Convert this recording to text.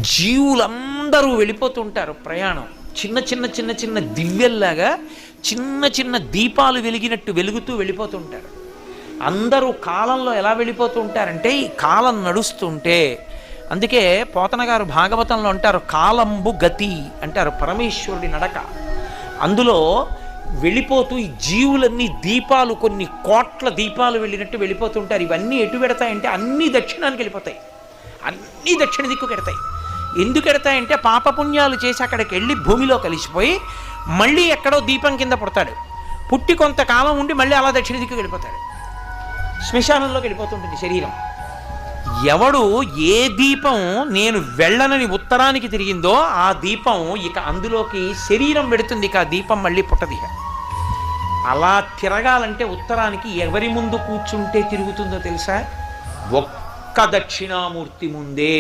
జీవులందరూ వెళ్ళిపోతుంటారు ప్రయాణం. చిన్న చిన్న చిన్న చిన్న దివ్యల్లాగా చిన్న చిన్న దీపాలు వెలిగినట్టు వెలుగుతూ వెళ్ళిపోతుంటారు. అందరూ కాలంలో ఎలా వెళ్ళిపోతూ ఉంటారంటే ఈ కాలం నడుస్తుంటే, అందుకే పోతన గారు భాగవతంలో అంటారు కాలంబు గతి అంటారు, పరమేశ్వరుడి నడక. అందులో వెళ్ళిపోతూ ఈ జీవులన్నీ దీపాలు, కొన్ని కోట్ల దీపాలు వెళ్ళినట్టు వెళ్ళిపోతుంటారు. ఇవన్నీ ఎటు పెడతాయంటే అన్నీ దక్షిణానికి వెళ్ళిపోతాయి, అన్నీ దక్షిణ దిక్కుకు ఎడతాయి. ఎందుకు ఎడతాయంటే పాపపుణ్యాలు చేసి అక్కడికి వెళ్ళి భూమిలో కలిసిపోయి మళ్ళీ ఎక్కడో దీపం కింద పుడతాడు, పుట్టి కొంతకాలం ఉండి మళ్ళీ అలా దక్షిణ దిక్కుకు వెళ్ళిపోతాడు, శ్మశానంలోకి వెళ్ళిపోతుంటుంది శరీరం. ఎవడు ఏ దీపం నేను వెళ్ళనని ఉత్తరానికి తిరిగిందో ఆ దీపం ఇక అందులోకి శరీరం పెడుతుంది, ఇక ఆ దీపం మళ్ళీ పుట్టది. అలా తిరగాలంటే ఉత్తరానికి ఎవరి ముందు కూర్చుంటే తిరుగుతుందో తెలుసా? ఒక్క దక్షిణామూర్తి ముందే.